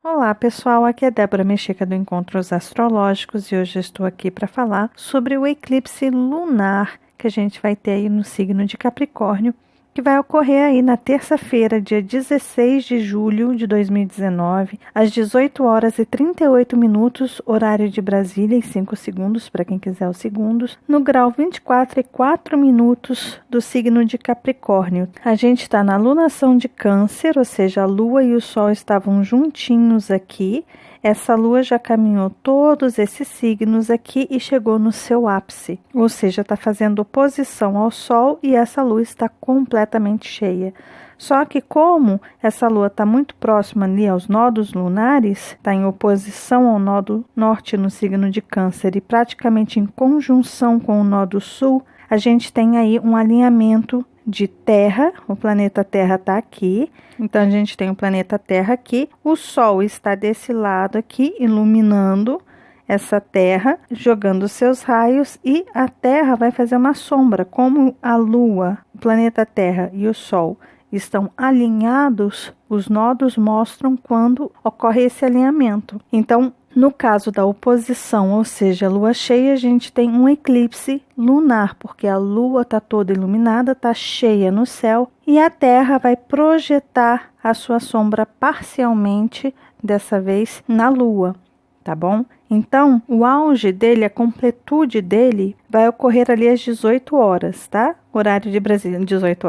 Olá pessoal, aqui é Débora Mecheca do Encontros Astrológicos e hoje eu estou aqui para falar sobre o eclipse lunar que a gente vai ter aí no signo de Capricórnio, que vai ocorrer aí na terça-feira, dia 16 de julho de 2019, às 18 horas e 38 minutos, horário de Brasília, e 5 segundos, para quem quiser os segundos, no grau 24 e 4 minutos do signo de Capricórnio. A gente está na lunação de Câncer, ou seja, a Lua e o Sol estavam juntinhos aqui. Essa lua já caminhou todos esses signos aqui e chegou no seu ápice, ou seja, está fazendo oposição ao Sol e essa lua está completamente cheia. Só que como essa lua está muito próxima ali aos nodos lunares, está em oposição ao nodo norte no signo de Câncer e praticamente em conjunção com o nodo sul, a gente tem aí um alinhamento de Terra, o planeta Terra está aqui, então a gente tem o planeta Terra aqui, o Sol está desse lado aqui, iluminando essa Terra, jogando seus raios e a Terra vai fazer uma sombra, como a Lua, o planeta Terra e o Sol estão alinhados, os nodos mostram quando ocorre esse alinhamento. Então, no caso da oposição, ou seja, lua cheia, a gente tem um eclipse lunar, porque a lua está toda iluminada, está cheia no céu, e a Terra vai projetar a sua sombra parcialmente, dessa vez na lua, tá bom? Então, o auge dele, a completude dele, vai ocorrer ali às 18 horas, tá? Horário de Brasília, 18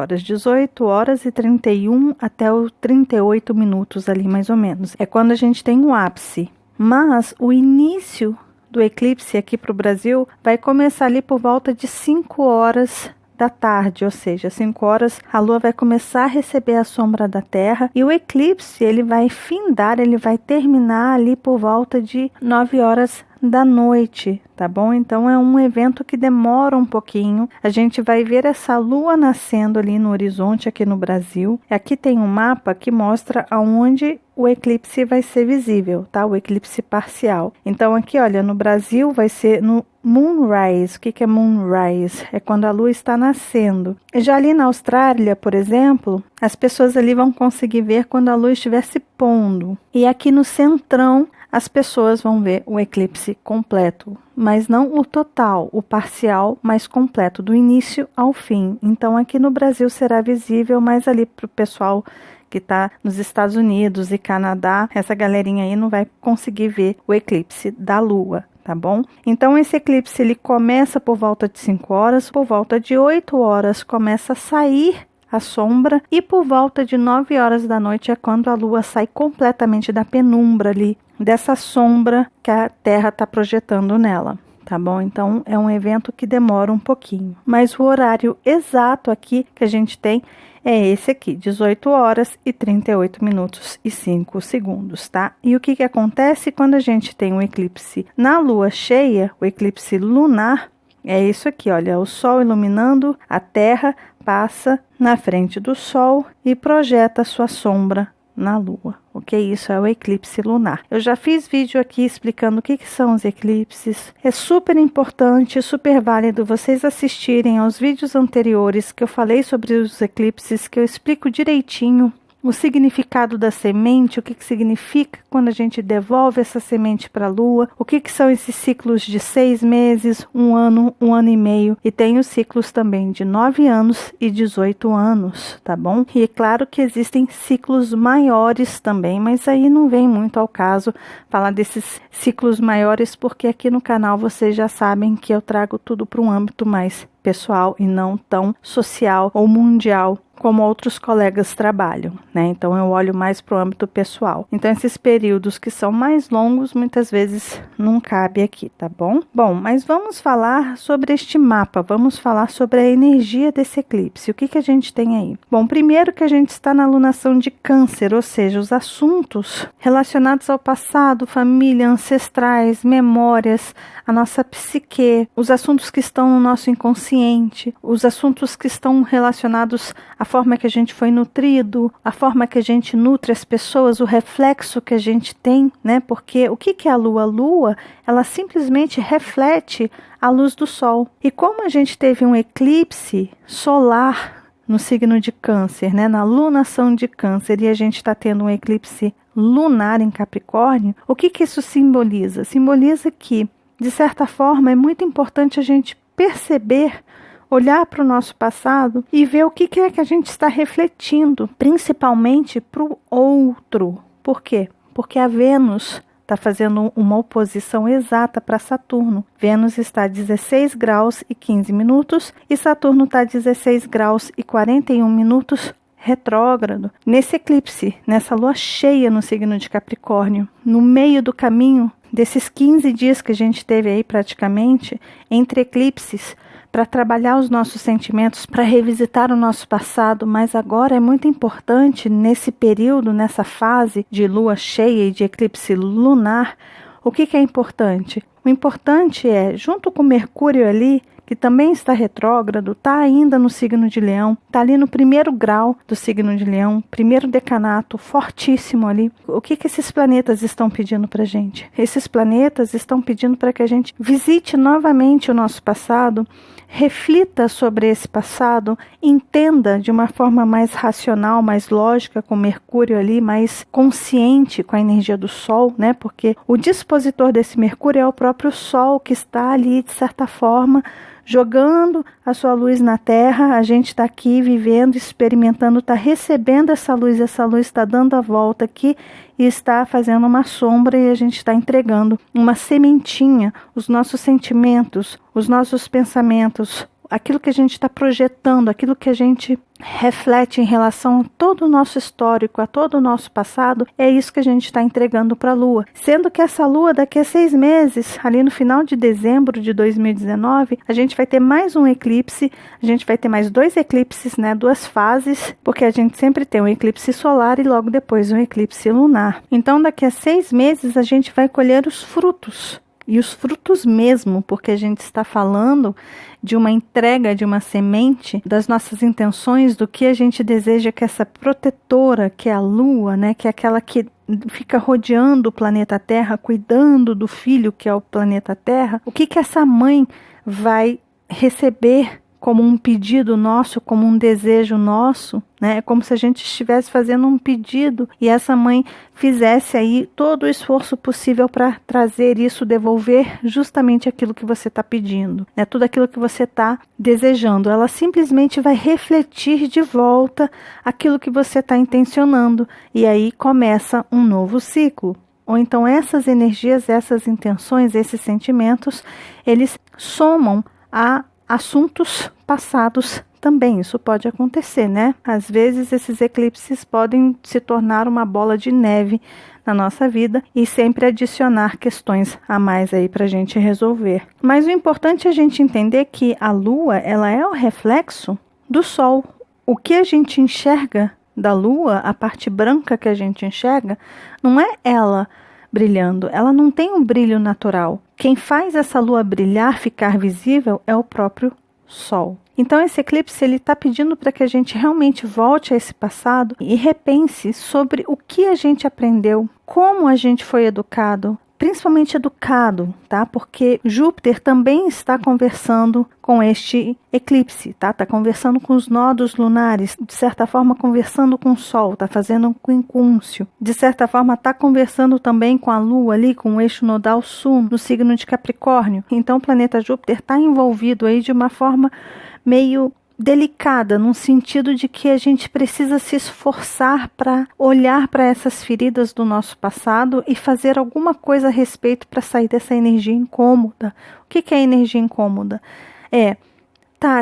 horas e 31 até os 38 minutos ali, mais ou menos. É quando a gente tem um ápice. Mas o início do eclipse aqui para o Brasil vai começar ali por volta de 5 horas da tarde, ou seja, 5 horas a Lua vai começar a receber a sombra da Terra e o eclipse ele vai findar, ele vai terminar ali por volta de 9 horas da noite, tá bom? Então é um evento que demora um pouquinho. A gente vai ver essa lua nascendo ali no horizonte aqui no Brasil. Aqui tem um mapa que mostra aonde o eclipse vai ser visível, tá? O eclipse parcial. Então aqui, olha, no Brasil vai ser no Moonrise. O que é Moonrise? É quando a lua está nascendo. Já ali na Austrália, por exemplo, as pessoas ali vão conseguir ver quando a lua estiver se pondo. E aqui no centrão, as pessoas vão ver o eclipse completo, mas não o total, o parcial, mas completo, do início ao fim. Então aqui no Brasil será visível, mas ali para o pessoal que está nos Estados Unidos e Canadá, essa galerinha aí não vai conseguir ver o eclipse da Lua, tá bom? Então esse eclipse ele começa por volta de 5 horas, por volta de 8 horas começa a sair a sombra e por volta de 9 horas da noite é quando a Lua sai completamente da penumbra ali, dessa sombra que a Terra está projetando nela, tá bom? Então é um evento que demora um pouquinho, mas o horário exato aqui que a gente tem é esse aqui, 18 horas e 38 minutos e 5 segundos, tá? E o que acontece quando a gente tem um eclipse na lua cheia, o eclipse lunar, é isso aqui, olha, o Sol iluminando, a Terra passa na frente do Sol e projeta a sua sombra na Lua, ok? Isso é o eclipse lunar. Eu já fiz vídeo aqui explicando o que são os eclipses. É super importante, super válido vocês assistirem aos vídeos anteriores que eu falei sobre os eclipses, que eu explico direitinho o significado da semente, o que significa quando a gente devolve essa semente para a Lua, o que são esses ciclos de 6 meses, 1 ano e meio, e tem os ciclos também de 9 anos e 18 anos, tá bom? E é claro que existem ciclos maiores também, mas aí não vem muito ao caso falar desses ciclos maiores, porque aqui no canal vocês já sabem que eu trago tudo para um âmbito mais pessoal e não tão social ou mundial como outros colegas trabalham, né? Então eu olho mais para o âmbito pessoal. Então esses períodos que são mais longos, muitas vezes não cabe aqui, tá bom? Bom, mas vamos falar sobre este mapa, vamos falar sobre a energia desse eclipse. O que a gente tem aí? Bom, primeiro que a gente está na lunação de Câncer, ou seja, os assuntos relacionados ao passado, família, ancestrais, memórias, a nossa psique, os assuntos que estão no nosso inconsciente, os assuntos que estão relacionados à forma que a gente foi nutrido, a forma que a gente nutre as pessoas, o reflexo que a gente tem, né? Porque o que é a Lua? A Lua, ela simplesmente reflete a luz do Sol. E como a gente teve um eclipse solar no signo de Câncer, né, na lunação de Câncer, e a gente está tendo um eclipse lunar em Capricórnio, o que isso simboliza? Simboliza que, de certa forma, é muito importante a gente perceber, olhar para o nosso passado e ver o que é que a gente está refletindo, principalmente para o outro. Por quê? Porque a Vênus está fazendo uma oposição exata para Saturno. Vênus está a 16 graus e 15 minutos e Saturno está a 16 graus e 41 minutos retrógrado. Nesse eclipse, nessa lua cheia no signo de Capricórnio, no meio do caminho desses 15 dias que a gente teve aí praticamente, entre eclipses, para trabalhar os nossos sentimentos, para revisitar o nosso passado, mas agora é muito importante nesse período, nessa fase de lua cheia e de eclipse lunar, o que é importante? O importante é, junto com Mercúrio ali, que também está retrógrado, está ainda no signo de Leão, está ali no primeiro grau do signo de Leão, primeiro decanato, fortíssimo ali. O que esses planetas estão pedindo para a gente? Esses planetas estão pedindo para que a gente visite novamente o nosso passado, reflita sobre esse passado, entenda de uma forma mais racional, mais lógica, com Mercúrio ali, mais consciente com a energia do Sol, né? Porque o dispositor desse Mercúrio é o próprio Sol, que está ali, de certa forma, jogando a sua luz na Terra. A gente está aqui vivendo, experimentando, está recebendo essa luz está dando a volta aqui e está fazendo uma sombra, e a gente está entregando uma sementinha, os nossos sentimentos, os nossos pensamentos, aquilo que a gente está projetando, aquilo que a gente reflete em relação a todo o nosso histórico, a todo o nosso passado, é isso que a gente está entregando para a Lua. Sendo que essa Lua, daqui a 6 meses, ali no final de dezembro de 2019, a gente vai ter mais um eclipse, a gente vai ter mais 2 eclipses, né, 2 fases, porque a gente sempre tem um eclipse solar e logo depois um eclipse lunar. Então, daqui a 6 meses, a gente vai colher os frutos. E os frutos mesmo, porque a gente está falando de uma entrega, de uma semente, das nossas intenções, do que a gente deseja que essa protetora, que é a Lua, né, que é aquela que fica rodeando o planeta Terra, cuidando do filho que é o planeta Terra, o que essa mãe vai receber como um pedido nosso, como um desejo nosso, né? É como se a gente estivesse fazendo um pedido e essa mãe fizesse aí todo o esforço possível para trazer isso, devolver justamente aquilo que você está pedindo, né? Tudo aquilo que você está desejando. Ela simplesmente vai refletir de volta aquilo que você está intencionando, e aí começa um novo ciclo. Ou então essas energias, essas intenções, esses sentimentos, eles somam a assuntos passados também. Isso pode acontecer, né? Às vezes esses eclipses podem se tornar uma bola de neve na nossa vida e sempre adicionar questões a mais aí para a gente resolver. Mas o importante é a gente entender que a Lua, ela é o reflexo do Sol. O que a gente enxerga da Lua, a parte branca que a gente enxerga, não é ela brilhando, ela não tem um brilho natural. Quem faz essa lua brilhar, ficar visível, é o próprio Sol. Então esse eclipse ele está pedindo para que a gente realmente volte a esse passado e repense sobre o que a gente aprendeu, como a gente foi educado, principalmente educado, tá? Porque Júpiter também está conversando com este eclipse, tá? Está conversando com os nodos lunares, de certa forma conversando com o Sol, está fazendo um quincúncio. De certa forma está conversando também com a Lua ali, com o eixo nodal sul, no signo de Capricórnio. Então o planeta Júpiter está envolvido aí de uma forma meio delicada, num sentido de que a gente precisa se esforçar para olhar para essas feridas do nosso passado e fazer alguma coisa a respeito para sair dessa energia incômoda. O que é energia incômoda?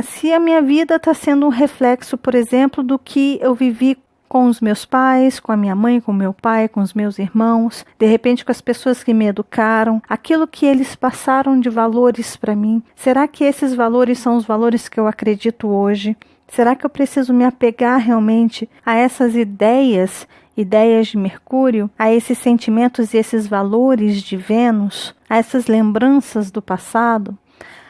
Se a minha vida está sendo um reflexo, por exemplo, do que eu vivi com os meus pais, com a minha mãe, com o meu pai, com os meus irmãos, de repente com as pessoas que me educaram, aquilo que eles passaram de valores para mim. Será que esses valores são os valores que eu acredito hoje? Será que eu preciso me apegar realmente a essas ideias de Mercúrio, a esses sentimentos e esses valores de Vênus, a essas lembranças do passado?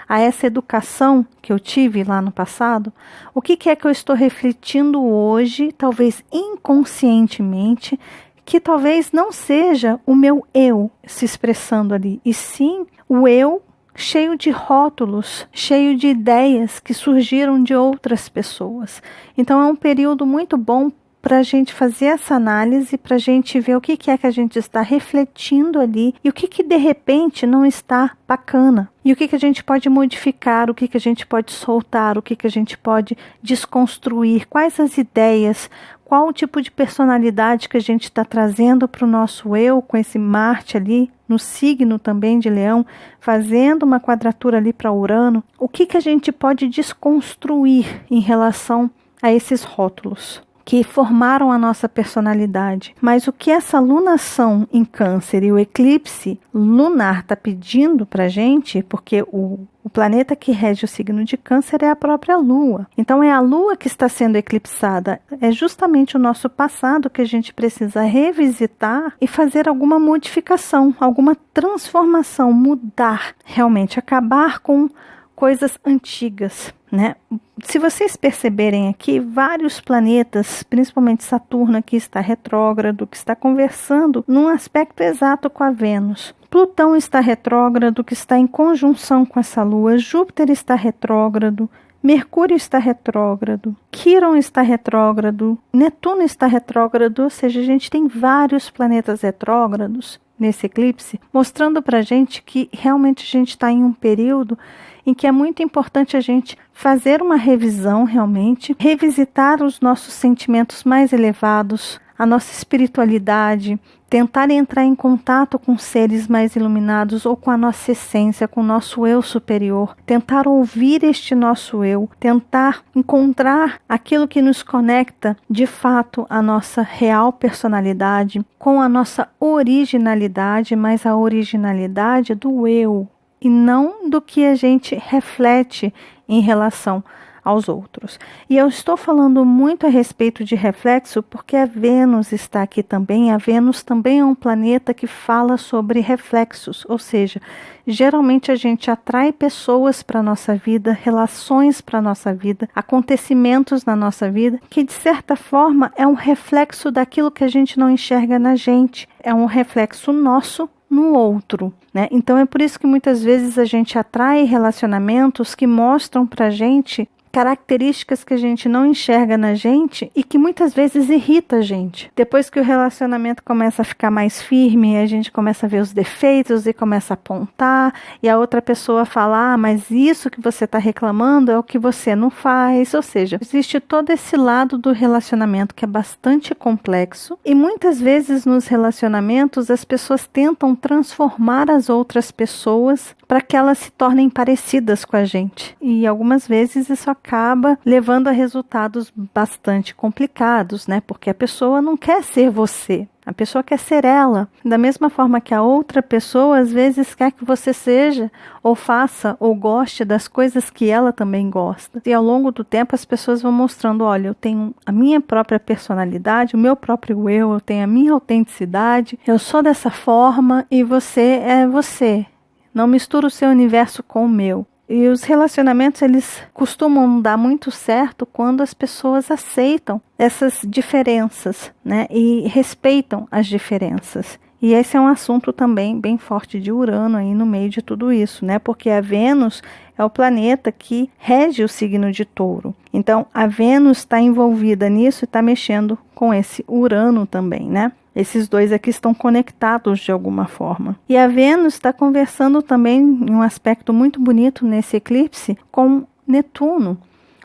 A essa educação que eu tive lá no passado? O que é que eu estou refletindo hoje, talvez inconscientemente, que talvez não seja o meu eu se expressando ali, e sim o eu cheio de rótulos, cheio de ideias que surgiram de outras pessoas. Então é um período muito bom para a gente fazer essa análise, para a gente ver o que é que a gente está refletindo ali e o que de repente não está bacana. E o que a gente pode modificar, o que a gente pode soltar, o que a gente pode desconstruir, quais as ideias, qual o tipo de personalidade que a gente está trazendo para o nosso eu, com esse Marte ali, no signo também de Leão, fazendo uma quadratura ali para Urano. O que a gente pode desconstruir em relação a esses rótulos que formaram a nossa personalidade. Mas o que essa lunação em Câncer e o eclipse lunar está pedindo para a gente, porque o planeta que rege o signo de Câncer é a própria Lua. Então é a Lua que está sendo eclipsada. É justamente o nosso passado que a gente precisa revisitar e fazer alguma modificação, alguma transformação, mudar, realmente acabar com coisas antigas, né? Se vocês perceberem aqui, vários planetas, principalmente Saturno aqui está retrógrado, que está conversando num aspecto exato com a Vênus. Plutão está retrógrado, que está em conjunção com essa Lua. Júpiter está retrógrado. Mercúrio está retrógrado. Quirón está retrógrado. Netuno está retrógrado, ou seja, a gente tem vários planetas retrógrados nesse eclipse, mostrando para a gente que realmente a gente está em um período em que é muito importante a gente fazer uma revisão realmente, revisitar os nossos sentimentos mais elevados, a nossa espiritualidade, tentar entrar em contato com seres mais iluminados ou com a nossa essência, com o nosso eu superior, tentar ouvir este nosso eu, tentar encontrar aquilo que nos conecta de fato à nossa real personalidade, com a nossa originalidade, mas a originalidade do eu, e não do que a gente reflete em relação aos outros. E eu estou falando muito a respeito de reflexo porque a Vênus está aqui também. A Vênus também é um planeta que fala sobre reflexos, ou seja, geralmente a gente atrai pessoas para a nossa vida, relações para a nossa vida, acontecimentos na nossa vida, que de certa forma é um reflexo daquilo que a gente não enxerga na gente, é um reflexo nosso no outro, né? Então é por isso que muitas vezes a gente atrai relacionamentos que mostram pra gente características que a gente não enxerga na gente e que muitas vezes irrita a gente. Depois que o relacionamento começa a ficar mais firme, a gente começa a ver os defeitos e começa a apontar, e a outra pessoa fala, mas isso que você está reclamando é o que você não faz. Ou seja, existe todo esse lado do relacionamento que é bastante complexo, e muitas vezes nos relacionamentos as pessoas tentam transformar as outras pessoas para que elas se tornem parecidas com a gente. E algumas vezes isso acaba levando a resultados bastante complicados, né? Porque a pessoa não quer ser você, a pessoa quer ser ela. Da mesma forma que a outra pessoa às vezes quer que você seja, ou faça, ou goste das coisas que ela também gosta. E ao longo do tempo as pessoas vão mostrando, olha, eu tenho a minha própria personalidade, o meu próprio eu tenho a minha autenticidade, eu sou dessa forma e você é você. Não mistura o seu universo com o meu. E os relacionamentos, eles costumam dar muito certo quando as pessoas aceitam essas diferenças, né? E respeitam as diferenças. E esse é um assunto também bem forte de Urano aí no meio de tudo isso, né? Porque a Vênus é o planeta que rege o signo de Touro. Então, a Vênus está envolvida nisso e está mexendo com esse Urano também, né? Esses dois aqui estão conectados de alguma forma. E a Vênus está conversando também em um aspecto muito bonito nesse eclipse com Netuno.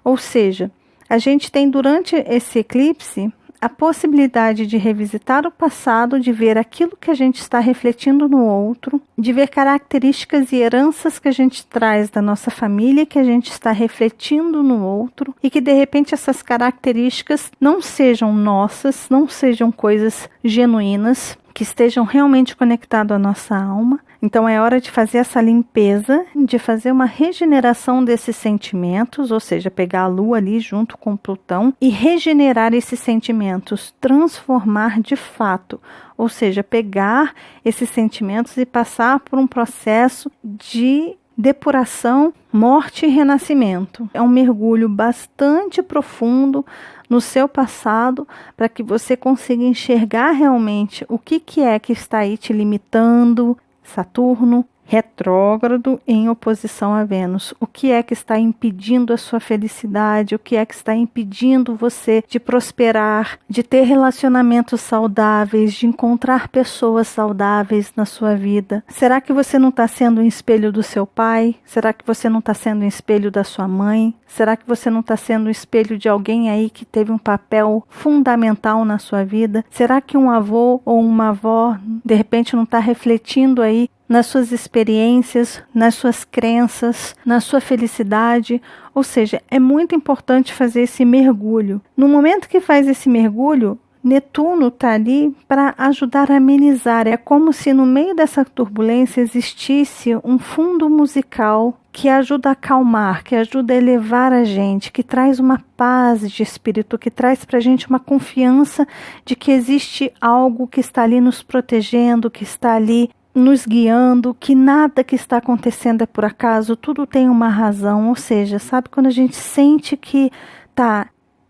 Ou seja, a gente tem durante esse eclipse a possibilidade de revisitar o passado, de ver aquilo que a gente está refletindo no outro, de ver características e heranças que a gente traz da nossa família, que a gente está refletindo no outro, e que de repente essas características não sejam nossas, não sejam coisas genuínas, que estejam realmente conectadas à nossa alma. Então é hora de fazer essa limpeza, de fazer uma regeneração desses sentimentos, ou seja, pegar a Lua ali junto com Plutão e regenerar esses sentimentos, transformar de fato, ou seja, pegar esses sentimentos e passar por um processo de depuração, morte e renascimento. É um mergulho bastante profundo no seu passado para que você consiga enxergar realmente o que é que está aí te limitando. Saturno, retrógrado em oposição a Vênus. O que é que está impedindo a sua felicidade? O que é que está impedindo você de prosperar, de ter relacionamentos saudáveis, de encontrar pessoas saudáveis na sua vida? Será que você não está sendo um espelho do seu pai? Será que você não está sendo um espelho da sua mãe? Será que você não está sendo um espelho de alguém aí que teve um papel fundamental na sua vida? Será que um avô ou uma avó, de repente, não está refletindo aí nas suas experiências, nas suas crenças, na sua felicidade? Ou seja, é muito importante fazer esse mergulho. No momento que faz esse mergulho, Netuno está ali para ajudar a amenizar. É como se no meio dessa turbulência existisse um fundo musical que ajuda a acalmar, que ajuda a elevar a gente, que traz uma paz de espírito, que traz para a gente uma confiança de que existe algo que está ali nos protegendo, que está ali nos guiando, que nada que está acontecendo é por acaso, tudo tem uma razão. Ou seja, sabe quando a gente sente que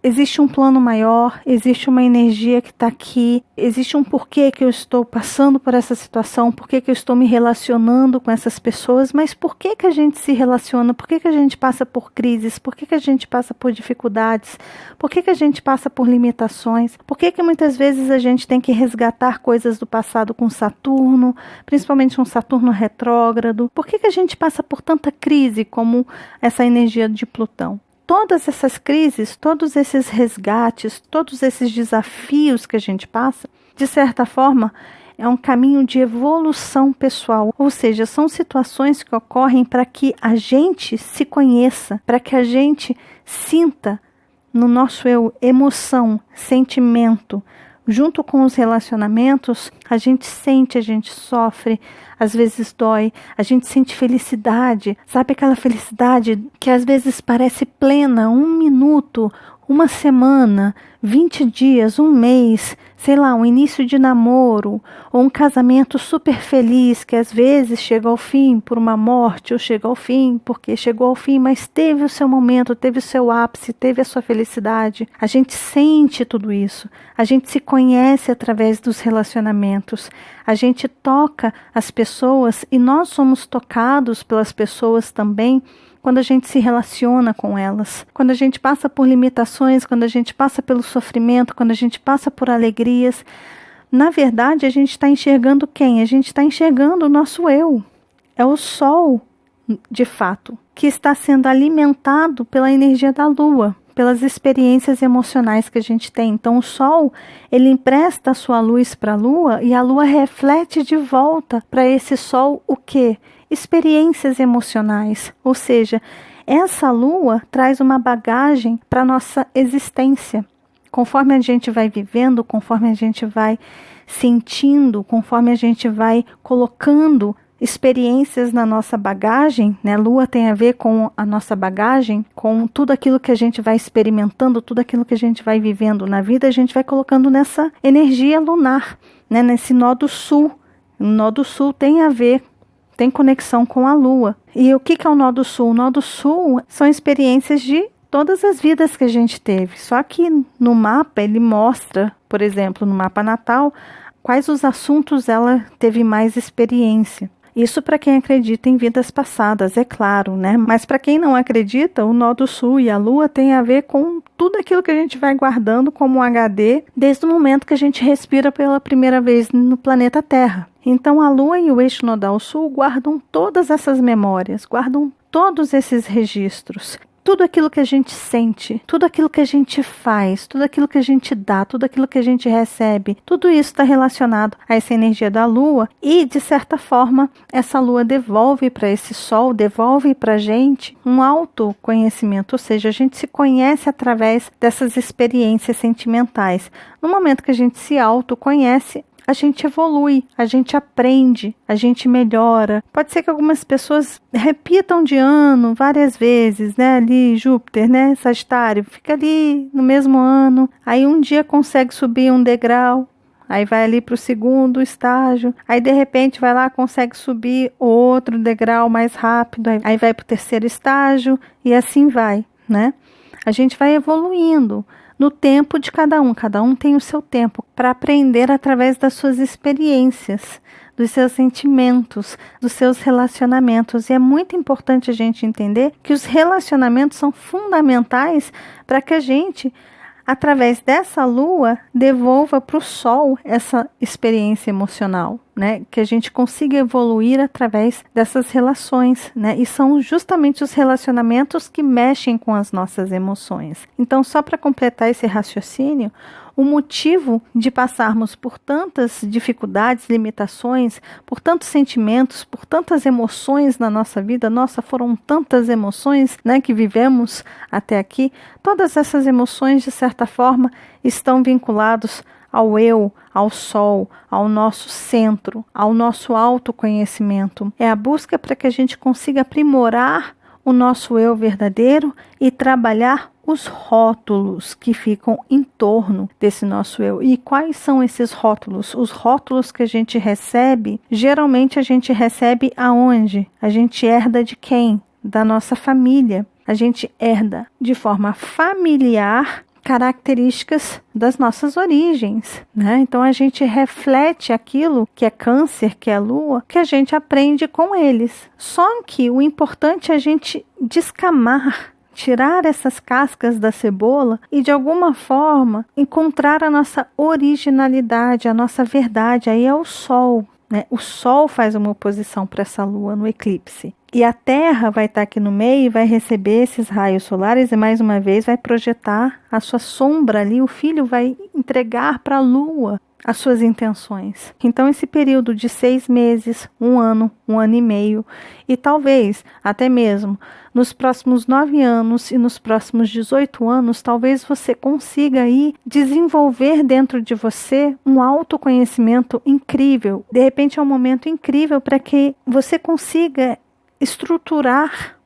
existe um plano maior, existe uma energia que está aqui, existe um porquê que eu estou passando por essa situação, porquê que eu estou me relacionando com essas pessoas, mas por que a gente se relaciona, por que a gente passa por crises, por que a gente passa por dificuldades, por que a gente passa por limitações, por que muitas vezes a gente tem que resgatar coisas do passado com Saturno, principalmente um Saturno retrógrado, por que a gente passa por tanta crise como essa energia de Plutão? Todas essas crises, todos esses resgates, todos esses desafios que a gente passa, de certa forma, é um caminho de evolução pessoal. Ou seja, são situações que ocorrem para que a gente se conheça, para que a gente sinta no nosso eu emoção, sentimento. Junto com os relacionamentos, a gente sente, a gente sofre, às vezes dói, a gente sente felicidade, sabe aquela felicidade que às vezes parece plena, 1 minuto, 1 semana, 20 dias, 1 mês, sei lá, um início de namoro, ou um casamento super feliz, que às vezes chega ao fim por uma morte, ou chega ao fim porque chegou ao fim, mas teve o seu momento, teve o seu ápice, teve a sua felicidade. A gente sente tudo isso, a gente se conhece através dos relacionamentos, a gente toca as pessoas e nós somos tocados pelas pessoas também, quando a gente se relaciona com elas, quando a gente passa por limitações, quando a gente passa pelo sofrimento, quando a gente passa por alegrias. Na verdade, a gente está enxergando quem? A gente está enxergando o nosso eu. É o Sol, de fato, que está sendo alimentado pela energia da Lua, pelas experiências emocionais que a gente tem. Então o Sol, ele empresta a sua luz para a Lua e a Lua reflete de volta para esse Sol o quê? Experiências emocionais. Ou seja, essa Lua traz uma bagagem para a nossa existência. Conforme a gente vai vivendo, conforme a gente vai sentindo, conforme a gente vai colocando experiências na nossa bagagem, né? Lua tem a ver com a nossa bagagem, com tudo aquilo que a gente vai experimentando, tudo aquilo que a gente vai vivendo na vida, a gente vai colocando nessa energia lunar, né? Nesse nó do sul. O nó do sul tem a ver, tem conexão com a Lua. E o que é o nó do sul? O nó do sul são experiências de todas as vidas que a gente teve. Só que no mapa ele mostra, por exemplo, no mapa natal, quais os assuntos ela teve mais experiência. Isso para quem acredita em vidas passadas, é claro, né? Mas para quem não acredita, o nó do sul e a Lua tem a ver com tudo aquilo que a gente vai guardando como um HD desde o momento que a gente respira pela primeira vez no planeta Terra. Então a Lua e o eixo nodal sul guardam todas essas memórias, guardam todos esses registros. Tudo aquilo que a gente sente, tudo aquilo que a gente faz, tudo aquilo que a gente dá, tudo aquilo que a gente recebe, tudo isso está relacionado a essa energia da Lua e, de certa forma, essa Lua devolve para esse Sol, devolve para a gente um autoconhecimento, ou seja, a gente se conhece através dessas experiências sentimentais. No momento que a gente se autoconhece, a gente evolui, a gente aprende, a gente melhora. Pode ser que algumas pessoas repitam de ano várias vezes, né? Ali Júpiter, né? Sagitário, fica ali no mesmo ano. Aí um dia consegue subir um degrau, aí vai ali para o segundo estágio. Aí de repente vai lá, consegue subir outro degrau mais rápido. Aí vai para o terceiro estágio e assim vai, né? A gente vai evoluindo no tempo de cada um tem o seu tempo para aprender através das suas experiências, dos seus sentimentos, dos seus relacionamentos. E é muito importante a gente entender que os relacionamentos são fundamentais para que a gente, através dessa lua, devolva para o sol essa experiência emocional, né? Que a gente consiga evoluir através dessas relações, né? E são justamente os relacionamentos que mexem com as nossas emoções. Então, só para completar esse raciocínio, o motivo de passarmos por tantas dificuldades, limitações, por tantos sentimentos, por tantas emoções na nossa vida, nossa, foram tantas emoções, né, que vivemos até aqui, todas essas emoções, de certa forma, estão vinculados ao eu, ao sol, ao nosso centro, ao nosso autoconhecimento. É a busca para que a gente consiga aprimorar o nosso eu verdadeiro e trabalhar os rótulos que ficam em torno desse nosso eu. E quais são esses rótulos? Os rótulos que a gente recebe, geralmente a gente recebe aonde? A gente herda de quem? Da nossa família. A gente herda de forma familiar características das nossas origens, né? Então a gente reflete aquilo que é câncer, que é lua, que a gente aprende com eles. Só que o importante é a gente descamar, tirar essas cascas da cebola e de alguma forma encontrar a nossa originalidade, a nossa verdade. Aí é o sol, né? O sol faz uma oposição para essa lua no eclipse. E a Terra vai estar aqui no meio e vai receber esses raios solares e mais uma vez vai projetar a sua sombra ali. O filho vai entregar para a lua as suas intenções. Então esse período de 6 meses, 1 ano e meio e talvez até mesmo nos próximos 9 anos e nos próximos 18 anos, talvez você consiga aí desenvolver dentro de você um autoconhecimento incrível. De repente é um momento incrível para que você consiga estruturar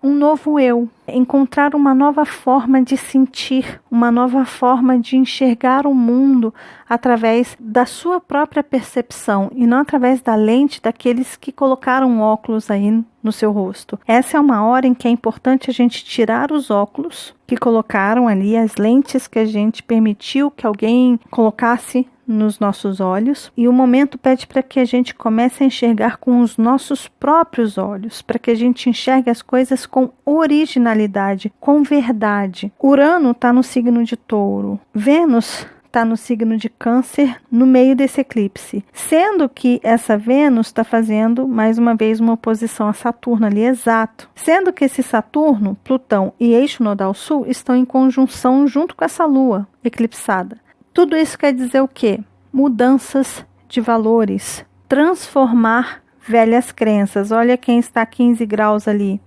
um novo eu, encontrar uma nova forma de sentir, uma nova forma de enxergar o mundo através da sua própria percepção e não através da lente daqueles que colocaram óculos aí no seu rosto. Essa é uma hora em que é importante a gente tirar os óculos que colocaram ali, as lentes que a gente permitiu que alguém colocasse nos nossos olhos, e o momento pede para que a gente comece a enxergar com os nossos próprios olhos, para que a gente enxergue as coisas com originalidade, com verdade. Urano está no signo de Touro, Vênus está no signo de Câncer, no meio desse eclipse, sendo que essa Vênus está fazendo mais uma vez uma oposição a Saturno ali, exato, sendo que esse Saturno, Plutão e eixo nodal sul estão em conjunção junto com essa Lua eclipsada. Tudo isso quer dizer o quê? Mudanças de valores, transformar velhas crenças. Olha quem está a 15 graus ali,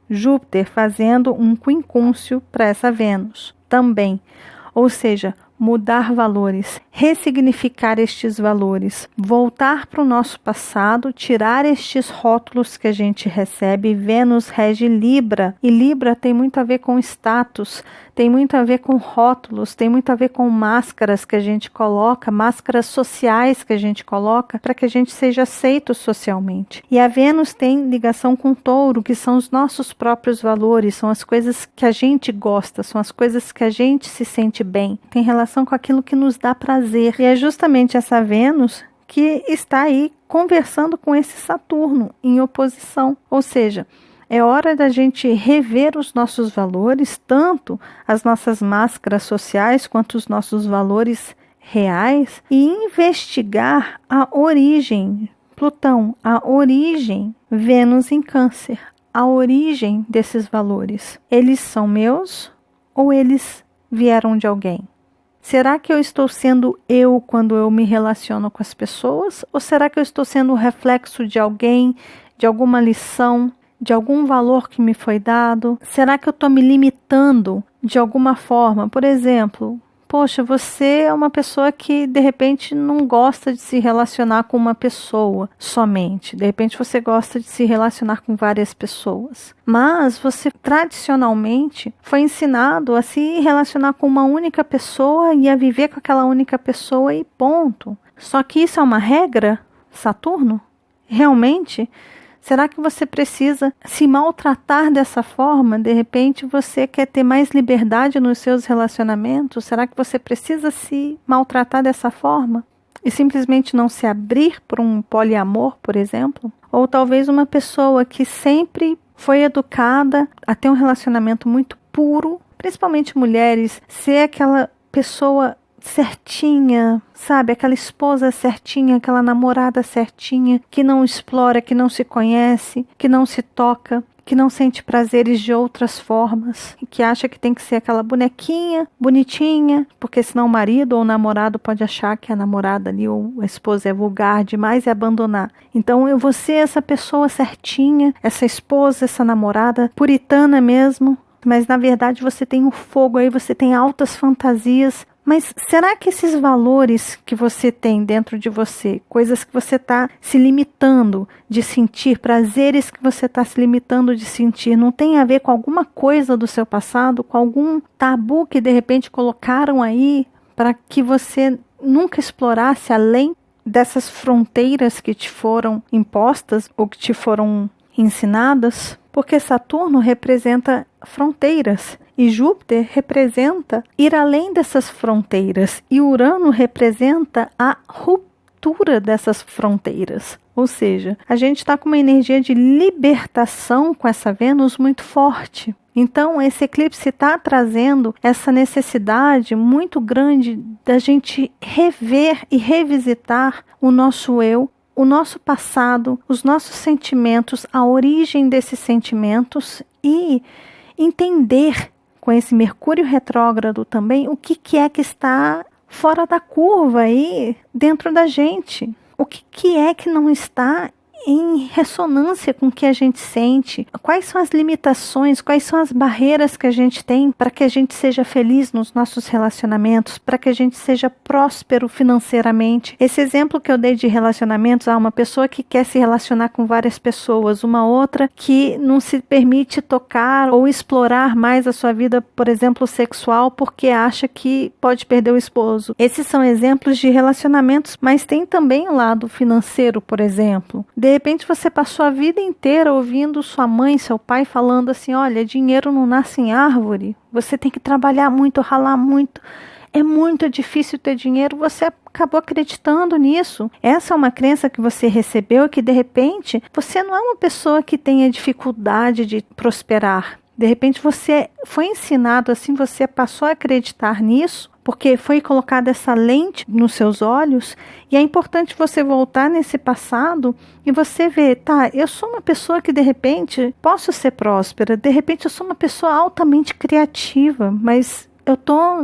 Júpiter fazendo um quincúncio para essa Vênus também, ou seja, mudar valores, ressignificar estes valores, voltar para o nosso passado, tirar estes rótulos que a gente recebe. Vênus rege Libra, e Libra tem muito a ver com status, tem muito a ver com rótulos, tem muito a ver com máscaras que a gente coloca, máscaras sociais que a gente coloca para que a gente seja aceito socialmente. E a Vênus tem ligação com Touro, que são os nossos próprios valores, são as coisas que a gente gosta, são as coisas que a gente se sente bem, tem relação com aquilo que nos dá prazer. E é justamente essa Vênus que está aí conversando com esse Saturno em oposição, ou seja, é hora da gente rever os nossos valores, tanto as nossas máscaras sociais quanto os nossos valores reais, e investigar a origem, Plutão, a origem, Vênus em Câncer, a origem desses valores. Eles são meus ou eles vieram de alguém? Será que eu estou sendo eu quando eu me relaciono com as pessoas? Ou será que eu estou sendo o reflexo de alguém, de alguma lição, de algum valor que me foi dado? Será que eu estou me limitando de alguma forma? Por exemplo, poxa, você é uma pessoa que de repente não gosta de se relacionar com uma pessoa somente. De repente você gosta de se relacionar com várias pessoas. Mas você tradicionalmente foi ensinado a se relacionar com uma única pessoa e a viver com aquela única pessoa e ponto. Só que isso é uma regra, Saturno? Realmente? Será que você precisa se maltratar dessa forma? De repente você quer ter mais liberdade nos seus relacionamentos? Será que você precisa se maltratar dessa forma? e simplesmente não se abrir para um poliamor, por exemplo. Ou talvez uma pessoa que sempre foi educada a ter um relacionamento muito puro, principalmente mulheres, ser aquela pessoa certinha, sabe? Aquela esposa certinha, aquela namorada certinha, que não explora, que não se conhece, que não se toca, que não sente prazeres de outras formas, que acha que tem que ser aquela bonequinha, bonitinha, porque senão o marido ou o namorado pode achar que a namorada ali ou a esposa é vulgar demais e abandonar. Então eu vou ser essa pessoa certinha, essa esposa, essa namorada, puritana mesmo, mas na verdade você tem um fogo aí, você tem altas fantasias. Mas será que esses valores que você tem dentro de você, coisas que você está se limitando de sentir, prazeres que você está se limitando de sentir, não tem a ver com alguma coisa do seu passado, com algum tabu que de repente colocaram aí para que você nunca explorasse além dessas fronteiras que te foram impostas ou que te foram ensinadas? Porque Saturno representa fronteiras e Júpiter representa ir além dessas fronteiras e Urano representa a ruptura dessas fronteiras. Ou seja, a gente está com uma energia de libertação com essa Vênus muito forte. Então, esse eclipse está trazendo essa necessidade muito grande da gente rever e revisitar o nosso eu, o nosso passado, os nossos sentimentos, a origem desses sentimentos e entender com esse Mercúrio retrógrado também o que é que está fora da curva aí dentro da gente. O que é que não está em ressonância com o que a gente sente? Quais são as limitações, quais são as barreiras que a gente tem para que a gente seja feliz nos nossos relacionamentos, para que a gente seja próspero financeiramente? Esse exemplo que eu dei de relacionamentos, uma pessoa que quer se relacionar com várias pessoas, uma outra que não se permite tocar ou explorar mais a sua vida, por exemplo, sexual, porque acha que pode perder o esposo. Esses são exemplos de relacionamentos, mas tem também o lado financeiro, por exemplo. De repente você passou a vida inteira ouvindo sua mãe, seu pai falando assim, olha, dinheiro não nasce em árvore, você tem que trabalhar muito, ralar muito, é muito difícil ter dinheiro, você acabou acreditando nisso. Essa é uma crença que você recebeu que de repente você não é uma pessoa que tenha dificuldade de prosperar. De repente você foi ensinado assim, você passou a acreditar nisso, porque foi colocada essa lente nos seus olhos, e é importante você voltar nesse passado e você ver, tá, eu sou uma pessoa que de repente posso ser próspera, de repente eu sou uma pessoa altamente criativa, mas eu estou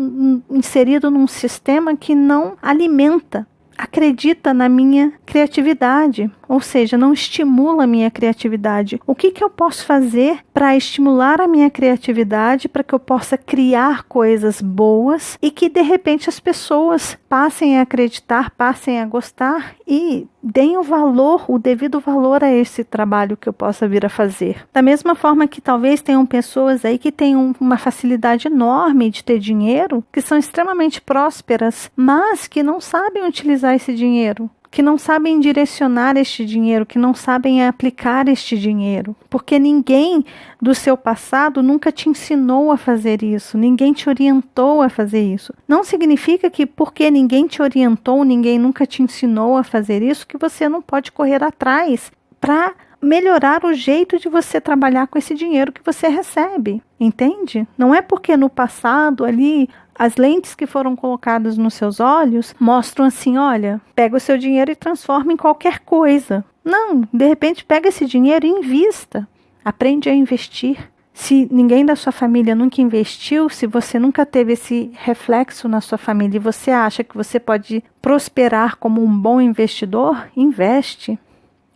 inserido num sistema que não alimenta, acredita na minha criatividade, ou seja, não estimula a minha criatividade. O que eu posso fazer para estimular a minha criatividade, para que eu possa criar coisas boas e que de repente as pessoas passem a acreditar, passem a gostar e deem o devido valor a esse trabalho que eu possa vir a fazer. Da mesma forma que talvez tenham pessoas aí que tenham uma facilidade enorme de ter dinheiro, que são extremamente prósperas, mas que não sabem utilizar esse dinheiro, que não sabem direcionar este dinheiro, que não sabem aplicar este dinheiro, porque ninguém do seu passado nunca te ensinou a fazer isso, ninguém te orientou a fazer isso. Não significa que porque ninguém te orientou, ninguém nunca te ensinou a fazer isso, que você não pode correr atrás para melhorar o jeito de você trabalhar com esse dinheiro que você recebe, entende? Não é porque no passado ali as lentes que foram colocadas nos seus olhos mostram assim, olha, pega o seu dinheiro e transforma em qualquer coisa. Não, de repente pega esse dinheiro e invista, aprende a investir. Se ninguém da sua família nunca investiu, se você nunca teve esse reflexo na sua família e você acha que você pode prosperar como um bom investidor, investe.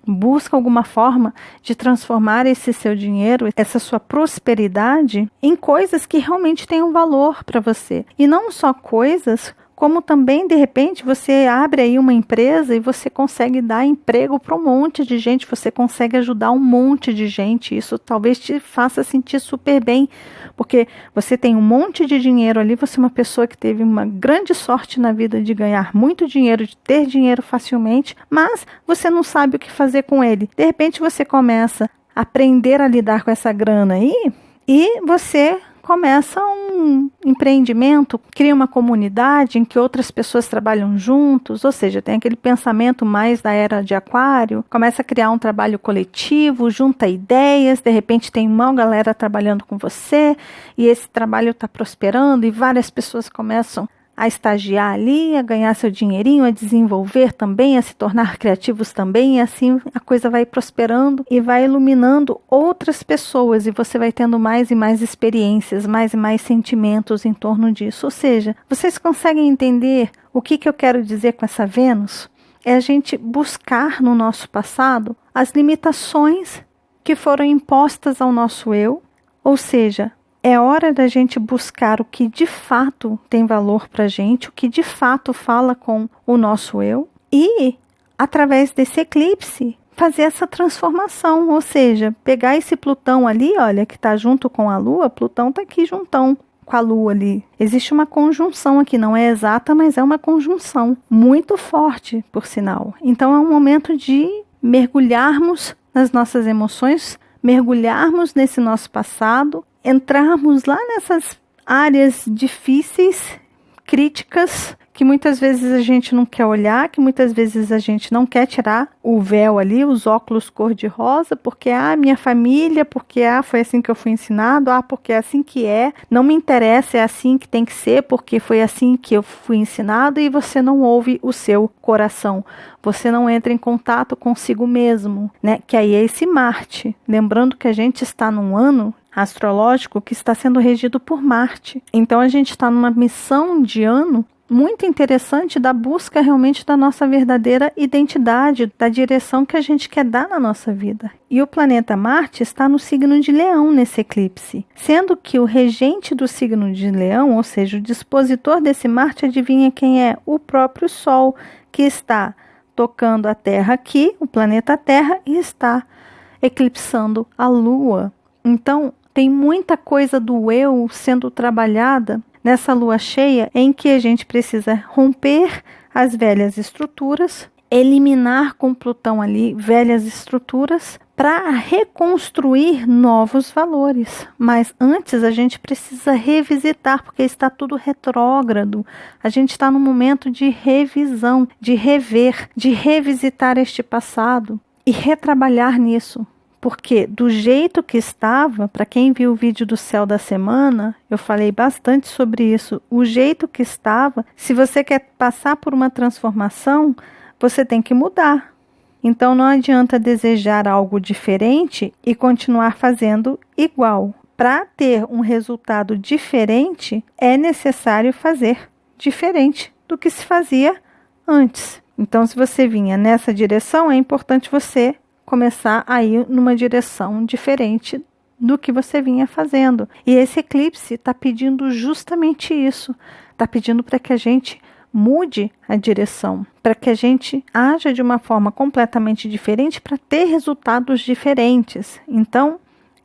Busca alguma forma de transformar esse seu dinheiro, essa sua prosperidade, em coisas que realmente tenham valor para você. E não só coisas, como também, de repente, você abre aí uma empresa e você consegue dar emprego para um monte de gente, você consegue ajudar um monte de gente. Isso talvez te faça sentir super bem, porque você tem um monte de dinheiro ali, você é uma pessoa que teve uma grande sorte na vida de ganhar muito dinheiro, de ter dinheiro facilmente, mas você não sabe o que fazer com ele. De repente você começa a aprender a lidar com essa grana aí e você começa um empreendimento, cria uma comunidade em que outras pessoas trabalham juntos, ou seja, tem aquele pensamento mais da era de Aquário, começa a criar um trabalho coletivo, junta ideias, de repente tem uma galera trabalhando com você e esse trabalho está prosperando e várias pessoas começam a estagiar ali, a ganhar seu dinheirinho, a desenvolver também, a se tornar criativos também, e assim a coisa vai prosperando e vai iluminando outras pessoas, e você vai tendo mais e mais experiências, mais e mais sentimentos em torno disso. Ou seja, vocês conseguem entender o que eu quero dizer com essa Vênus? É a gente buscar no nosso passado as limitações que foram impostas ao nosso eu, ou seja, é hora da gente buscar o que de fato tem valor para a gente, o que de fato fala com o nosso eu e, através desse eclipse, fazer essa transformação, ou seja, pegar esse Plutão ali, olha, que está junto com a Lua, Plutão está aqui juntão com a Lua ali. Existe uma conjunção aqui, não é exata, mas é uma conjunção muito forte, por sinal. Então é um momento de mergulharmos nas nossas emoções, mergulharmos nesse nosso passado, entrarmos lá nessas áreas difíceis, críticas, que muitas vezes a gente não quer olhar, que muitas vezes a gente não quer tirar o véu ali, os óculos cor-de-rosa, porque minha família, porque foi assim que eu fui ensinado, porque é assim que é, não me interessa, é assim que tem que ser, porque foi assim que eu fui ensinado, e você não ouve o seu coração, você não entra em contato consigo mesmo, né? Que aí é esse Marte, lembrando que a gente está num ano astrológico que está sendo regido por Marte, então a gente está numa missão de ano muito interessante da busca realmente da nossa verdadeira identidade, da direção que a gente quer dar na nossa vida. E o planeta Marte está no signo de Leão nesse eclipse, sendo que o regente do signo de Leão, ou seja, o dispositor desse Marte, adivinha quem é? O próprio Sol, que está tocando a Terra aqui, o planeta Terra, e está eclipsando a Lua. Então, tem muita coisa do eu sendo trabalhada nessa lua cheia, em que a gente precisa romper as velhas estruturas, eliminar com Plutão ali velhas estruturas para reconstruir novos valores. Mas antes a gente precisa revisitar, porque está tudo retrógrado. A gente está num momento de revisão, de rever, de revisitar este passado e retrabalhar nisso. Porque do jeito que estava, para quem viu o vídeo do céu da semana, eu falei bastante sobre isso. O jeito que estava, se você quer passar por uma transformação, você tem que mudar. Então não adianta desejar algo diferente e continuar fazendo igual. Para ter um resultado diferente, é necessário fazer diferente do que se fazia antes. Então, se você vinha nessa direção, é importante você começar a ir numa direção diferente do que você vinha fazendo. E esse eclipse está pedindo justamente isso. Está pedindo para que a gente mude a direção, para que a gente haja de uma forma completamente diferente para ter resultados diferentes. Então,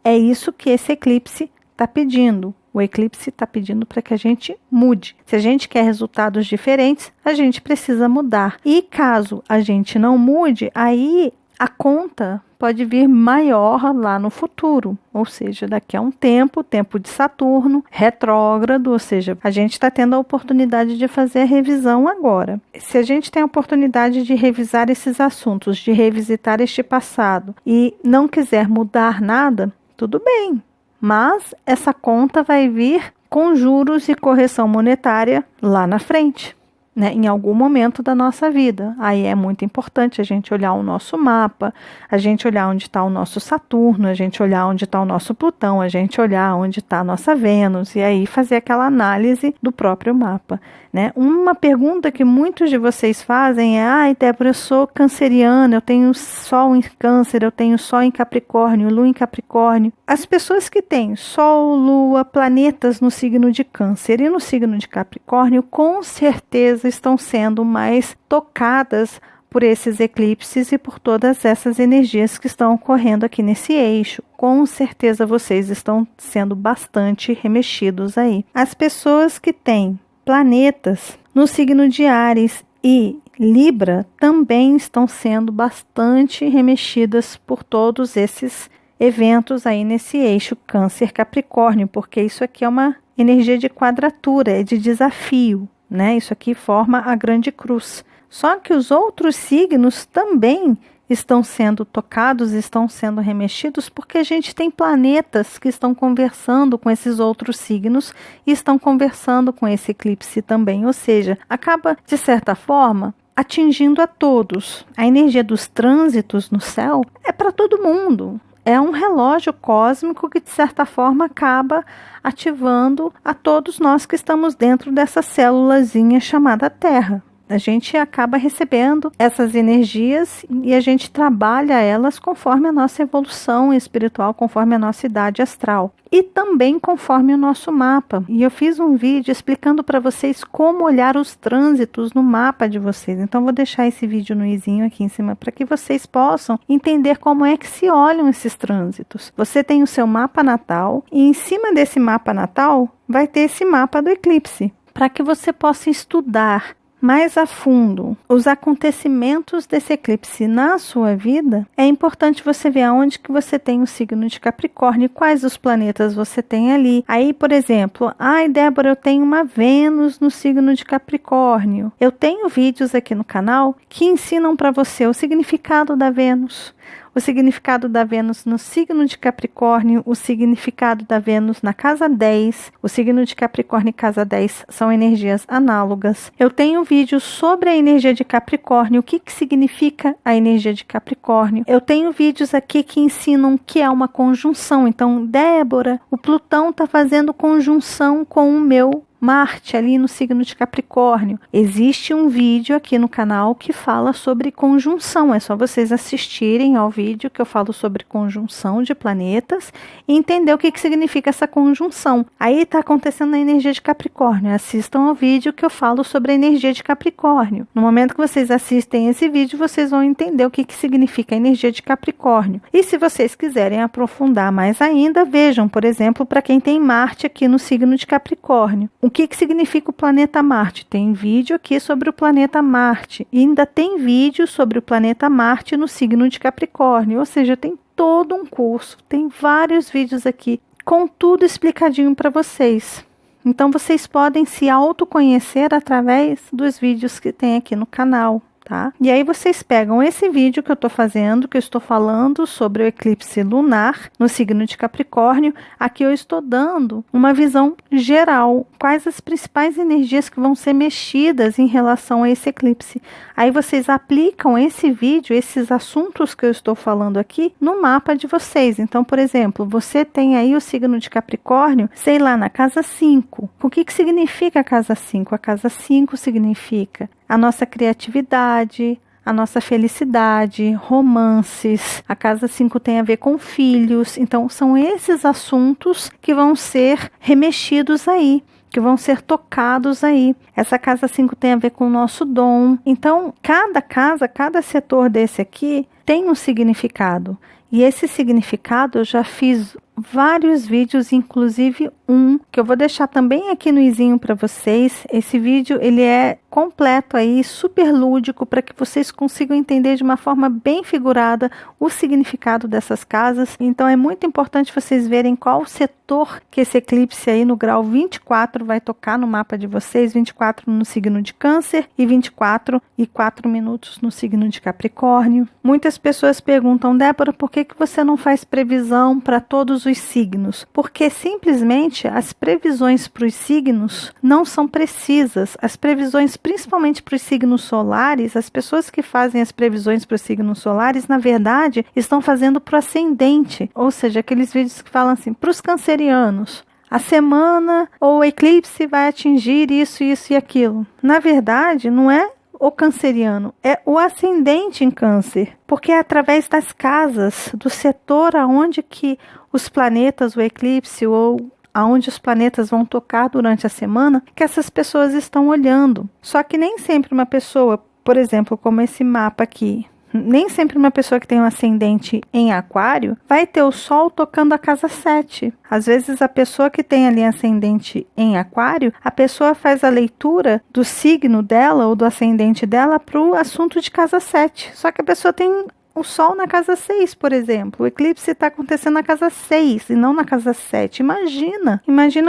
é isso que esse eclipse está pedindo. O eclipse está pedindo para que a gente mude. Se a gente quer resultados diferentes, a gente precisa mudar. E caso a gente não mude, aí a conta pode vir maior lá no futuro, ou seja, daqui a um tempo de Saturno, retrógrado, ou seja, a gente está tendo a oportunidade de fazer a revisão agora. Se a gente tem a oportunidade de revisar esses assuntos, de revisitar este passado e não quiser mudar nada, tudo bem, mas essa conta vai vir com juros e correção monetária lá na frente, né, em algum momento da nossa vida. Aí é muito importante a gente olhar o nosso mapa, a gente olhar onde está o nosso Saturno, a gente olhar onde está o nosso Plutão, a gente olhar onde está a nossa Vênus, e aí fazer aquela análise do próprio mapa, né? Uma pergunta que muitos de vocês fazem é: Débora, eu sou canceriana, eu tenho Sol em Câncer, eu tenho Sol em Capricórnio, Lua em Capricórnio. As pessoas que têm Sol, Lua, planetas no signo de Câncer e no signo de Capricórnio, com certeza estão sendo mais tocadas por esses eclipses e por todas essas energias que estão ocorrendo aqui nesse eixo. Com certeza vocês estão sendo bastante remexidos aí. As pessoas que têm planetas no signo de Áries e Libra também estão sendo bastante remexidas por todos esses eventos aí nesse eixo Câncer-Capricórnio, porque isso aqui é uma energia de quadratura, é de desafio, né? Isso aqui forma a grande cruz. Só que os outros signos também estão sendo tocados, estão sendo remexidos, porque a gente tem planetas que estão conversando com esses outros signos e estão conversando com esse eclipse também. Ou seja, acaba, de certa forma, atingindo a todos. A energia dos trânsitos no céu é para todo mundo. É um relógio cósmico que, de certa forma, acaba ativando a todos nós que estamos dentro dessa célulazinha chamada Terra. A gente acaba recebendo essas energias e a gente trabalha elas conforme a nossa evolução espiritual, conforme a nossa idade astral e também conforme o nosso mapa. E eu fiz um vídeo explicando para vocês como olhar os trânsitos no mapa de vocês. Então vou deixar esse vídeo no izinho aqui em cima para que vocês possam entender como é que se olham esses trânsitos. Você tem o seu mapa natal e em cima desse mapa natal vai ter esse mapa do eclipse, para que você possa estudar mais a fundo os acontecimentos desse eclipse na sua vida. É importante você ver aonde que você tem o signo de Capricórnio, quais os planetas você tem ali. Aí, por exemplo, Débora, eu tenho uma Vênus no signo de Capricórnio. Eu tenho vídeos aqui no canal que ensinam para você o significado da Vênus, o significado da Vênus no signo de Capricórnio, o significado da Vênus na casa 10, o signo de Capricórnio e casa 10 são energias análogas. Eu tenho vídeos sobre a energia de Capricórnio, o que significa a energia de Capricórnio. Eu tenho vídeos aqui que ensinam o que é uma conjunção. Então, Débora, o Plutão está fazendo conjunção com o meu Marte ali no signo de Capricórnio. Existe um vídeo aqui no canal que fala sobre conjunção. É só vocês assistirem ao vídeo que eu falo sobre conjunção de planetas e entender o que significa essa conjunção. Aí está acontecendo a energia de Capricórnio. Assistam ao vídeo que eu falo sobre a energia de Capricórnio. No momento que vocês assistem esse vídeo, vocês vão entender o que significa a energia de Capricórnio. E se vocês quiserem aprofundar mais ainda, vejam, por exemplo, para quem tem Marte aqui no signo de Capricórnio. O que significa o planeta Marte? Tem vídeo aqui sobre o planeta Marte. E ainda tem vídeo sobre o planeta Marte no signo de Capricórnio. Ou seja, tem todo um curso, tem vários vídeos aqui com tudo explicadinho para vocês. Então vocês podem se autoconhecer através dos vídeos que tem aqui no canal. Tá? E aí vocês pegam esse vídeo que eu estou fazendo, que eu estou falando sobre o eclipse lunar no signo de Capricórnio. Aqui eu estou dando uma visão geral, quais as principais energias que vão ser mexidas em relação a esse eclipse. Aí vocês aplicam esse vídeo, esses assuntos que eu estou falando aqui, no mapa de vocês. Então, por exemplo, você tem aí o signo de Capricórnio, sei lá, na casa 5. O que significa a casa 5? A casa 5 significa a nossa criatividade, a nossa felicidade, romances. A casa 5 tem a ver com filhos. Então, são esses assuntos que vão ser remexidos aí, que vão ser tocados aí. Essa casa 5 tem a ver com o nosso dom. Então, cada casa, cada setor desse aqui tem um significado. E esse significado eu já fiz vários vídeos, inclusive um que eu vou deixar também aqui no izinho para vocês. Esse vídeo ele é completo aí, super lúdico, para que vocês consigam entender de uma forma bem figurada o significado dessas casas. Então é muito importante vocês verem qual setor que esse eclipse aí no grau 24 vai tocar no mapa de vocês, 24 no signo de Câncer e 24 e 4 minutos no signo de Capricórnio. Muitas pessoas perguntam, Débora, por que você não faz previsão para todos os signos? Porque simplesmente as previsões para os signos não são precisas. As previsões, principalmente para os signos solares, as pessoas que fazem as previsões para os signos solares, na verdade, estão fazendo para o ascendente. Ou seja, aqueles vídeos que falam assim, para os cancerianos, a semana ou o eclipse vai atingir isso, isso e aquilo. Na verdade, não é o canceriano, é o ascendente em Câncer, porque é através das casas, do setor aonde que os planetas, o eclipse ou aonde os planetas vão tocar durante a semana, que essas pessoas estão olhando. Só que nem sempre uma pessoa, por exemplo, como esse mapa aqui, nem sempre uma pessoa que tem um ascendente em Aquário vai ter o Sol tocando a casa 7. Às vezes a pessoa que tem ali ascendente em Aquário, a pessoa faz a leitura do signo dela ou do ascendente dela para o assunto de casa 7. Só que a pessoa tem o Sol na casa 6, por exemplo. O eclipse está acontecendo na casa 6 e não na casa 7. Imagina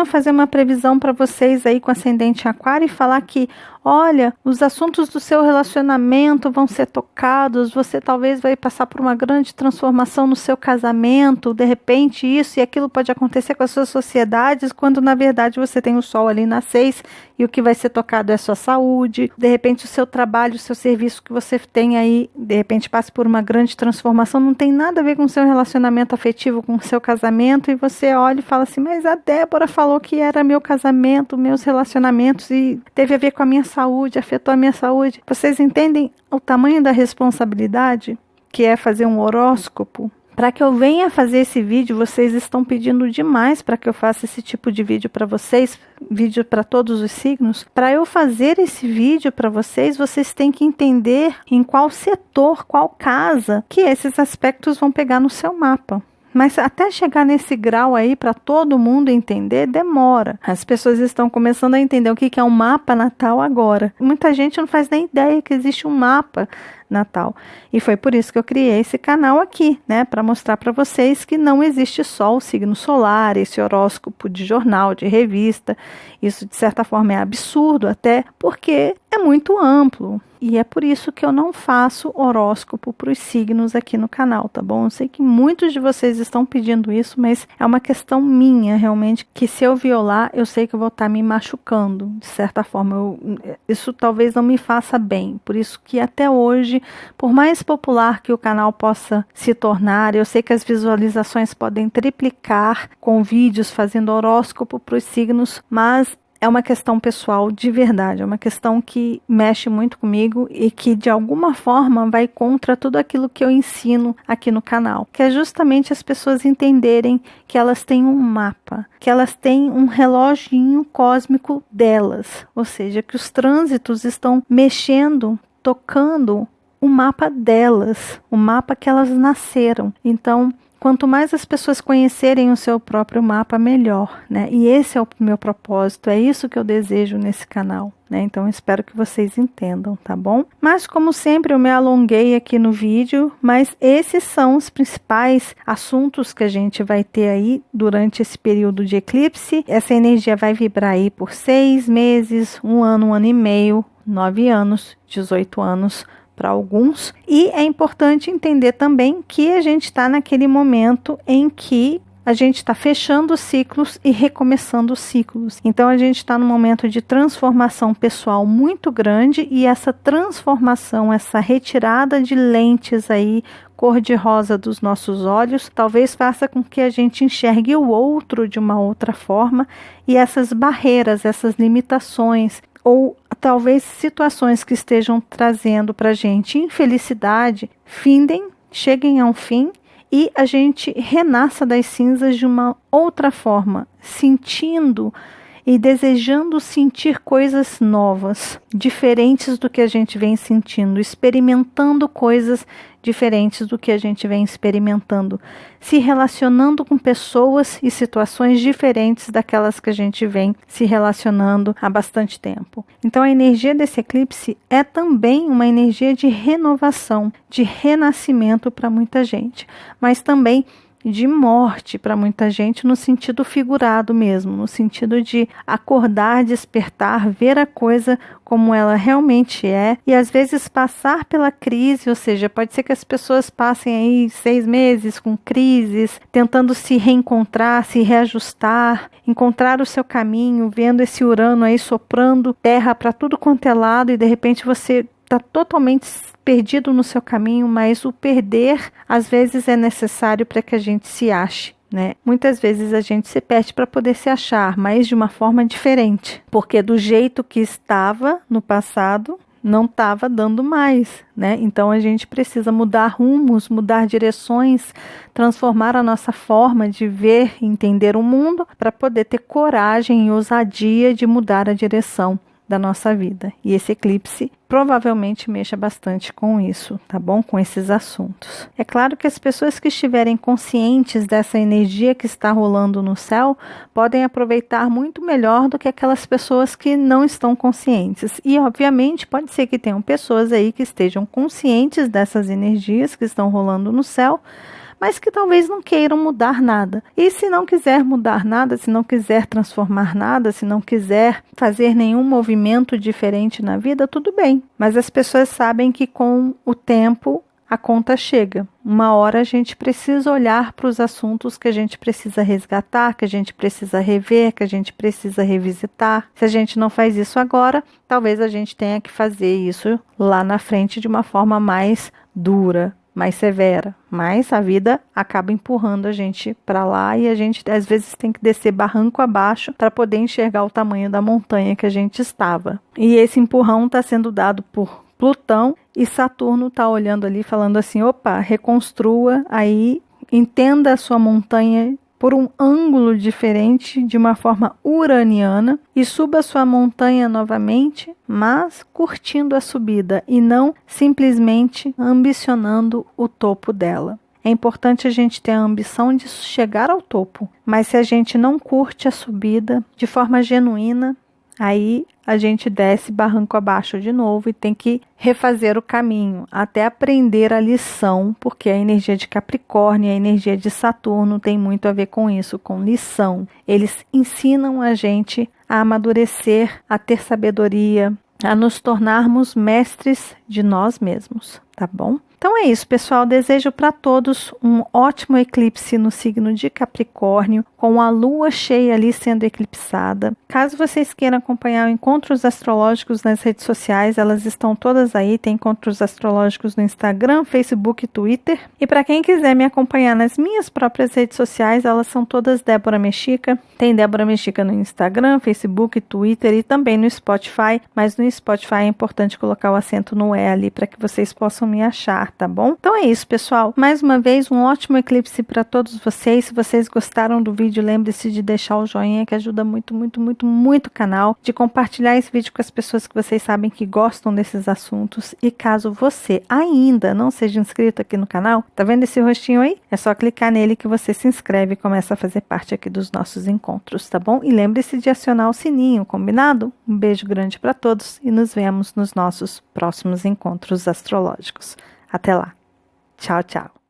eu fazer uma previsão para vocês aí com ascendente em Aquário e falar que, olha, os assuntos do seu relacionamento vão ser tocados, você talvez vai passar por uma grande transformação no seu casamento, de repente isso e aquilo pode acontecer com as suas sociedades, quando na verdade você tem o Sol ali na 6 e o que vai ser tocado é a sua saúde, de repente o seu trabalho, o seu serviço que você tem aí, de repente passe por uma grande transformação, não tem nada a ver com o seu relacionamento afetivo, com o seu casamento, e você olha e fala assim, mas a Débora falou que era meu casamento, meus relacionamentos e teve a ver com a minha saúde, afetou a minha saúde. Vocês entendem o tamanho da responsabilidade que é fazer um horóscopo? Para que eu venha fazer esse vídeo, vocês estão pedindo demais para que eu faça esse tipo de vídeo para vocês, vídeo para todos os signos. Para eu fazer esse vídeo para vocês, vocês têm que entender em qual setor, qual casa, que esses aspectos vão pegar no seu mapa. Mas até chegar nesse grau aí para todo mundo entender, demora. As pessoas estão começando a entender o que é um mapa natal agora. Muita gente não faz nem ideia que existe um mapa natal. E foi por isso que eu criei esse canal aqui, né? Para mostrar para vocês que não existe só o signo solar, esse horóscopo de jornal, de revista. Isso, de certa forma, é absurdo até, porque é muito amplo. E é por isso que eu não faço horóscopo para os signos aqui no canal, tá bom? Eu sei que muitos de vocês estão pedindo isso, mas é uma questão minha, realmente, que se eu violar, eu sei que eu vou estar me machucando, de certa forma. Isso talvez não me faça bem. Por isso que até hoje, por mais popular que o canal possa se tornar, eu sei que as visualizações podem triplicar com vídeos fazendo horóscopo para os signos, mas é uma questão pessoal de verdade, é uma questão que mexe muito comigo e que de alguma forma vai contra tudo aquilo que eu ensino aqui no canal, que é justamente as pessoas entenderem que elas têm um mapa, que elas têm um reloginho cósmico delas, ou seja, que os trânsitos estão mexendo, tocando o mapa delas, o mapa que elas nasceram. Então, quanto mais as pessoas conhecerem o seu próprio mapa, melhor, né? E esse é o meu propósito, é isso que eu desejo nesse canal, né? Então, espero que vocês entendam, tá bom? Mas, como sempre, eu me alonguei aqui no vídeo, mas esses são os principais assuntos que a gente vai ter aí durante esse período de eclipse. Essa energia vai vibrar aí por 6 meses, 1 ano e meio, 9 anos, 18 anos, para alguns, e é importante entender também que a gente está naquele momento em que a gente está fechando ciclos e recomeçando ciclos. Então a gente está num momento de transformação pessoal muito grande, e essa transformação, essa retirada de lentes aí cor-de-rosa dos nossos olhos, talvez faça com que a gente enxergue o outro de uma outra forma, e essas barreiras, essas limitações, ou talvez situações que estejam trazendo para a gente infelicidade, findem, cheguem a um fim e a gente renasça das cinzas de uma outra forma, sentindo e desejando sentir coisas novas, diferentes do que a gente vem sentindo, experimentando coisas diferentes do que a gente vem experimentando, se relacionando com pessoas e situações diferentes daquelas que a gente vem se relacionando há bastante tempo. Então a energia desse eclipse é também uma energia de renovação, de renascimento para muita gente, mas também de morte para muita gente no sentido figurado mesmo, no sentido de acordar, despertar, ver a coisa como ela realmente é e às vezes passar pela crise, ou seja, pode ser que as pessoas passem aí 6 meses com crises, tentando se reencontrar, se reajustar, encontrar o seu caminho, vendo esse Urano aí soprando terra para tudo quanto é lado e de repente você está totalmente perdido no seu caminho, mas o perder às vezes é necessário para que a gente se ache, né? Muitas vezes a gente se perde para poder se achar, mas de uma forma diferente, porque do jeito que estava no passado não estava dando mais, né? Então a gente precisa mudar rumos, mudar direções, transformar a nossa forma de ver e entender o mundo para poder ter coragem e ousadia de mudar a direção da nossa vida. E esse eclipse provavelmente mexa bastante com isso, tá bom? Com esses assuntos. É claro que as pessoas que estiverem conscientes dessa energia que está rolando no céu podem aproveitar muito melhor do que aquelas pessoas que não estão conscientes. E, obviamente, pode ser que tenham pessoas aí que estejam conscientes dessas energias que estão rolando no céu, mas que talvez não queiram mudar nada. E se não quiser mudar nada, se não quiser transformar nada, se não quiser fazer nenhum movimento diferente na vida, tudo bem. Mas as pessoas sabem que com o tempo a conta chega. Uma hora a gente precisa olhar para os assuntos que a gente precisa resgatar, que a gente precisa rever, que a gente precisa revisitar. Se a gente não faz isso agora, talvez a gente tenha que fazer isso lá na frente de uma forma mais dura, mais severa, mas a vida acaba empurrando a gente para lá e a gente às vezes tem que descer barranco abaixo para poder enxergar o tamanho da montanha que a gente estava. E esse empurrão está sendo dado por Plutão e Saturno está olhando ali falando assim, opa, reconstrua aí, entenda a sua montanha por um ângulo diferente, de uma forma uraniana, e suba sua montanha novamente, mas curtindo a subida e não simplesmente ambicionando o topo dela. É importante a gente ter a ambição de chegar ao topo, mas se a gente não curte a subida de forma genuína, aí a gente desce barranco abaixo de novo e tem que refazer o caminho até aprender a lição, porque a energia de Capricórnio e a energia de Saturno tem muito a ver com isso, com lição. Eles ensinam a gente a amadurecer, a ter sabedoria, a nos tornarmos mestres de nós mesmos, tá bom? Então é isso, pessoal. Desejo para todos um ótimo eclipse no signo de Capricórnio, com a lua cheia ali sendo eclipsada. Caso vocês queiram acompanhar encontros astrológicos nas redes sociais, elas estão todas aí. Tem encontros astrológicos no Instagram, Facebook e Twitter. E para quem quiser me acompanhar nas minhas próprias redes sociais, elas são todas Débora Mexica. Tem Débora Mexica no Instagram, Facebook, Twitter e também no Spotify. Mas no Spotify é importante colocar o acento no E ali para que vocês possam me achar, tá bom? Então é isso, pessoal. Mais uma vez, um ótimo eclipse para todos vocês. Se vocês gostaram do vídeo, lembre-se de deixar o joinha, que ajuda muito, muito, muito, muito o canal, de compartilhar esse vídeo com as pessoas que vocês sabem que gostam desses assuntos. E caso você ainda não seja inscrito aqui no canal, tá vendo esse rostinho aí? É só clicar nele que você se inscreve e começa a fazer parte aqui dos nossos encontros, tá bom? E lembre-se de acionar o sininho, combinado? Um beijo grande para todos e nos vemos nos nossos próximos encontros astrológicos. Até lá. Tchau, tchau.